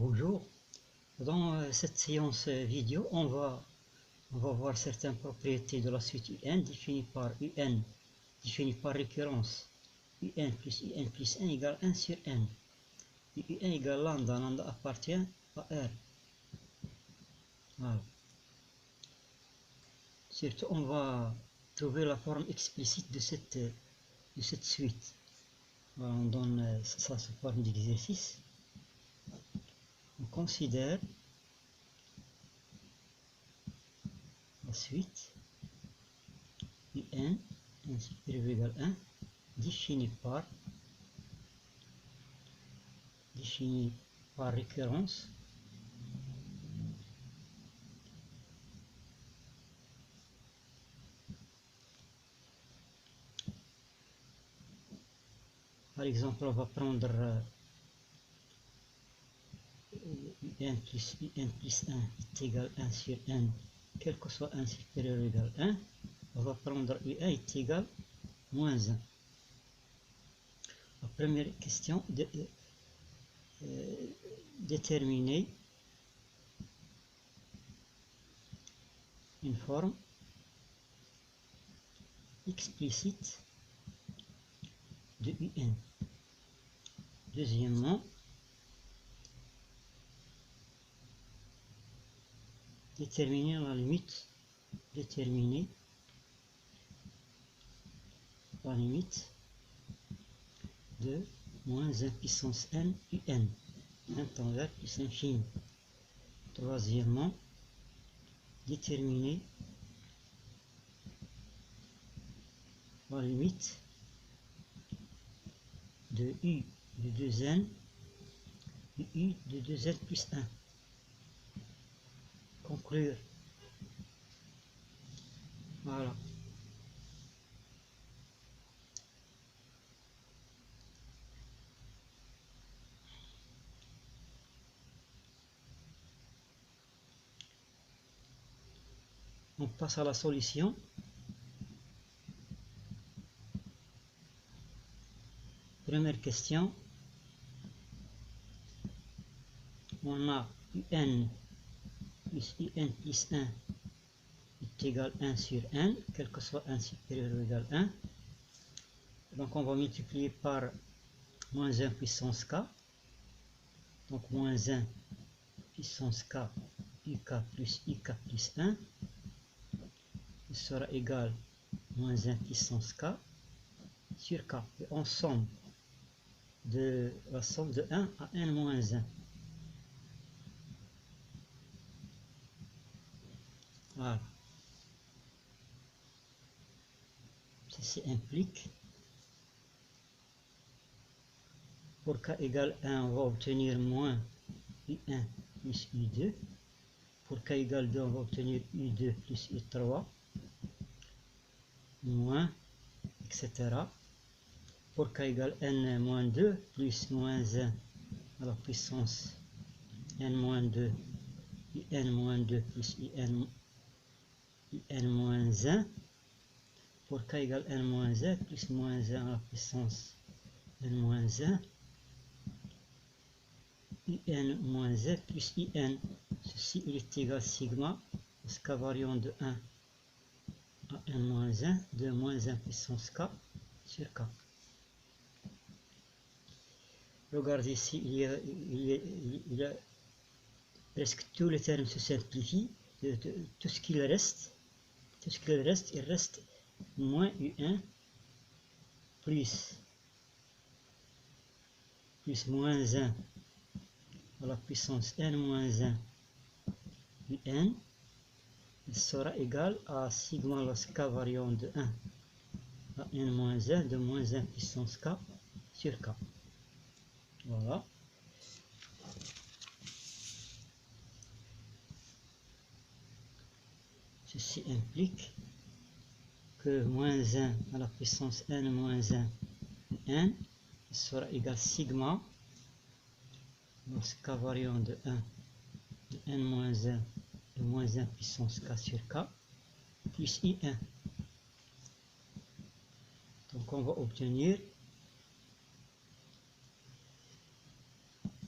Bonjour, dans cette séance vidéo, on va voir certaines propriétés de la suite UN définies par UN, définies par récurrence. UN plus 1 égale 1 sur N. Et UN égale lambda, lambda appartient à R. Voilà. Surtout, on va trouver la forme explicite de cette suite. Voilà, on donne ça sous forme d'exercice. On considère la suite UN, 1 supérieur ou égal 1, définie par récurrence par exemple. On va prendre UN plus 1 est égal à 1 sur N, quel que soit 1 supérieur ou égal 1. On va prendre UN est égal à moins 1. La première question, déterminer une forme explicite de UN. Deuxièmement, déterminer la limite, de moins 1 puissance n UN, 1 temps vers plus infini. Troisièmement, déterminer la limite de U de 2n et U de 2n plus 1. Conclure. Voilà. On passe à la solution. Première question. On a UN plus UN plus 1 est égal à 1 sur N, quel que soit 1 supérieur ou égal à 1. Donc on va multiplier par moins 1 puissance k. Donc moins 1 puissance k UK plus 1 sera égal à moins 1 puissance k sur k. Et on somme de la somme de 1 à n moins 1. Voilà. Ceci implique, pour k égale 1, on va obtenir moins U1 plus U2. Pour k égale 2, on va obtenir U2 plus U3, moins, etc. Pour k égale n moins 2 plus moins 1 à la puissance n moins 2, UN moins 2 plus UN moins 1. Pour k égale n moins 1 plus moins 1 à la puissance n moins 1, UN moins 1 plus IN. Ceci il est égal à sigma, parce k variant de 1 à n moins 1, de moins 1 puissance k sur k. Regardez ici, il y a presque tous les termes se simplifient. Tout ce qu'il reste, il reste moins U1 plus moins 1 à la puissance n moins 1 UN. Il sera égal à sigma lorsque k variant de 1 à n moins 1 de moins 1 puissance k sur k. Voilà. Ceci implique que moins 1 à la puissance n moins 1 n sera égal à sigma lorsque k variant de 1 de n moins 1 de moins 1 puissance k sur k plus I1. Donc on va obtenir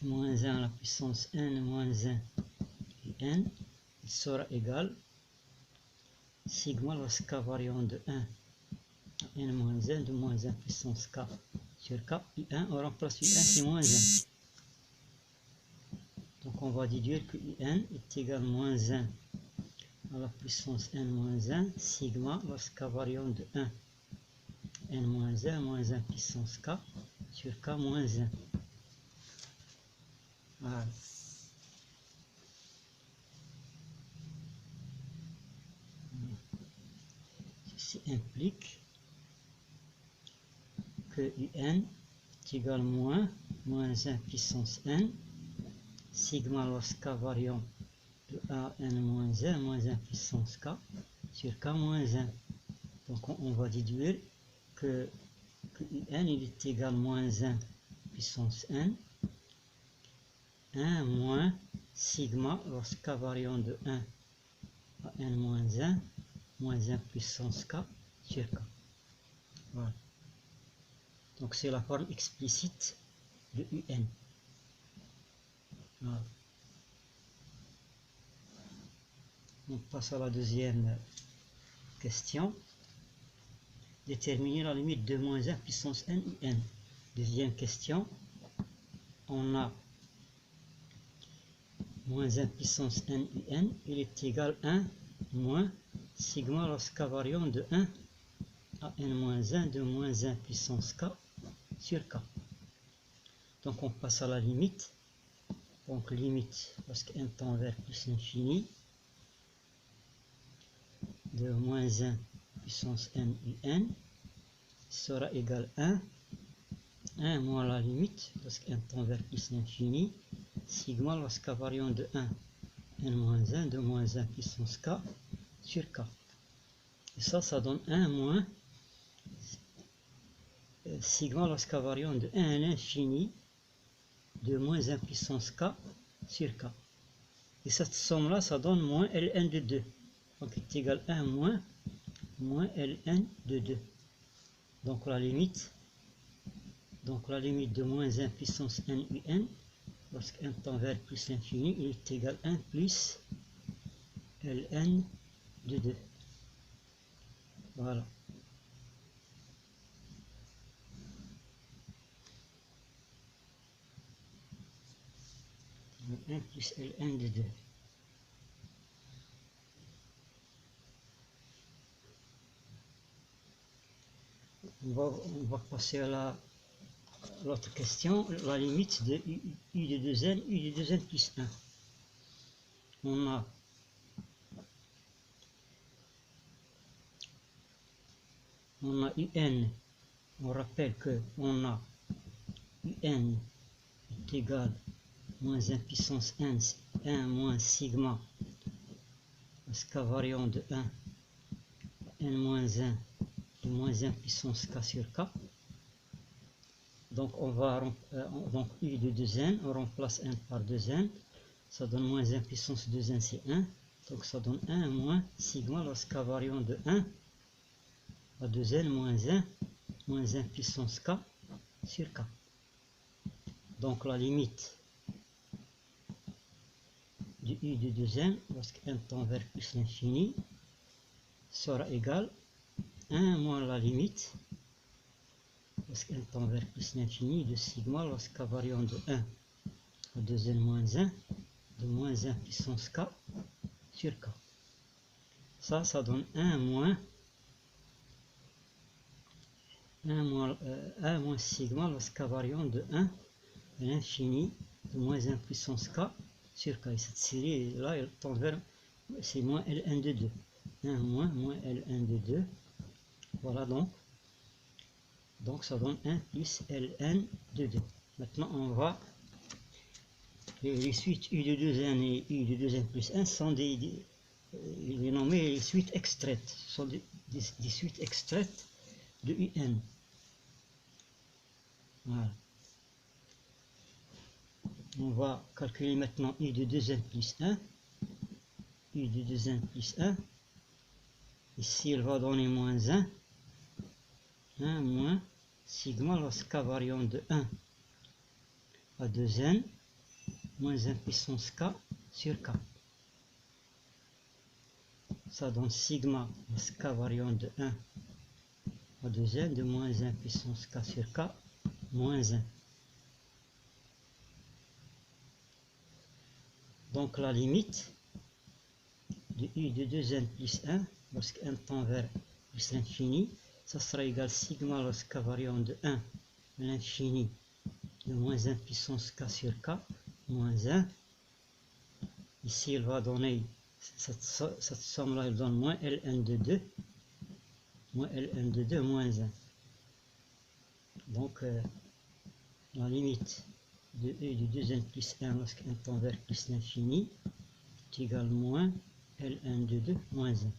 moins 1 à la puissance n moins 1 un, il sera égal sigma lorsque k variant de 1 à n moins 1 de moins 1 puissance k sur k, I1, on remplace I1 c'est moins 1. Donc on va déduire que I1 est égal à moins 1 à la puissance n moins 1 sigma lorsque k variant de 1 n moins 1 puissance k sur k moins 1. Voilà. Ceci implique que Un est égal à moins 1 puissance n sigma lorsque k variant de 1 à n moins 1 puissance k sur k moins 1. Donc on va déduire que Un il est égal à moins 1 puissance n 1 moins sigma lorsque k variant de 1 à n moins 1 puissance k sur k. Voilà. Donc c'est la forme explicite de Un. Voilà. On passe à la deuxième question. Déterminer la limite de moins 1 puissance n Un. Deuxième question. On a moins 1 puissance n Un. Il est égal à 1 moins sigma lorsque k variant de 1 à n moins 1 de moins 1 puissance k sur k. Donc on passe à la limite. Donc limite lorsque n tend vers plus l'infini de moins 1 puissance n Un sera égal à 1 moins la limite lorsque n tend vers plus l'infini sigma lorsque k variant de 1 n moins 1 de moins 1 puissance k sur k. Et ça donne 1 moins sigma lorsque k variant de 1 à l'infini de moins 1 puissance k sur k. Et cette somme-là, ça donne moins Ln de 2. Donc, est égal à 1 moins Ln de 2. Donc, la limite de moins 1 puissance n Un, lorsque n tend vers plus l'infini, il est égal à 1 plus Ln de 2. Voilà. Donc, 1 plus Ln de 2. On va passer à l'autre question, la limite de U de 2n, U de 2n plus 1. On a Un, on rappelle que on a Un est égal à moins 1 puissance n, 1 moins sigma, parce k variant de 1 n moins 1 de moins 1 puissance k sur k. Donc on va donc U de 2n, on remplace 1 par 2n, ça donne moins 1 puissance 2n c'est 1, donc ça donne 1 moins sigma lorsque k variant de 1 à 2n moins 1 puissance k sur k. Donc la limite du U de 2n lorsque n tend vers plus l'infini sera égal à 1 moins la limite lorsque n tend vers plus l'infini de sigma lorsque k variant de 1 à 2n moins 1 de moins 1 puissance k sur k. Ça donne 1 moins sigma lorsque k variant de 1 à l'infini de moins 1 puissance k sur k. Et cette série là, elle tend vers, c'est moins Ln de 2. 1 moins Ln de 2. Voilà donc ça donne 1 plus Ln de 2. Maintenant on va, les suites U de 2n et U de 2n plus 1 sont il est nommé les suites extraites, ce sont des suites extraites de Un. Voilà. On va calculer maintenant U de 2n plus 1. U de 2n plus 1. Ici, elle va donner moins 1. 1 moins sigma lorsque k variant de 1 à 2n moins 1 puissance k sur k. Ça donne sigma plus k variant de 1 à 2n de moins 1 puissance k sur k moins 1. Donc la limite de u de 2n plus 1 lorsque n tend vers plus l'infini, ça sera égal sigma lorsque k variant de 1 à l'infini de moins 1 puissance k sur k moins 1. Ici, il va donner, cette somme-là, elle donne moins ln de 2, moins ln de 2 moins 1. Donc, la limite de e de 2n plus 1 lorsque n tend vers plus l'infini est égale moins ln de 2 moins 1.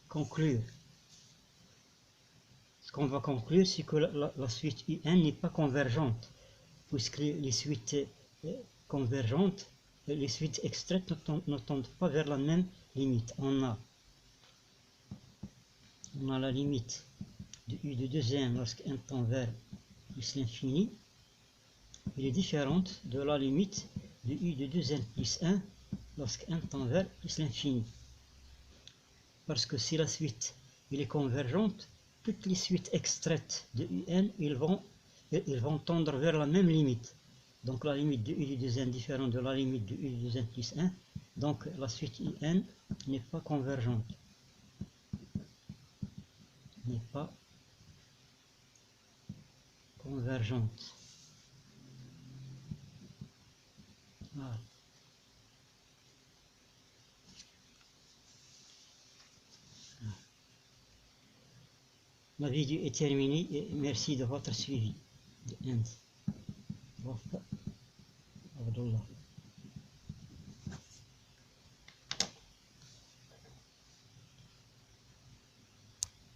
Conclure. Ce qu'on va conclure, c'est que la suite un n'est pas convergente, puisque les suites convergentes, les suites extraites ne tendent pas vers la même limite. On a la limite de u de 2n lorsque n tend vers plus l'infini. Elle est différente de la limite de u de 2n plus 1 lorsque n tend vers plus l'infini. Parce que si la suite est convergente, toutes les suites extraites de un, ils vont tendre vers la même limite. Donc la limite de u de 2n est différente de la limite de u de 2n plus 1. Donc la suite un n'est pas convergente. N'est pas convergente. Voilà. La vidéo est terminée et merci de votre suivi. Abdullah.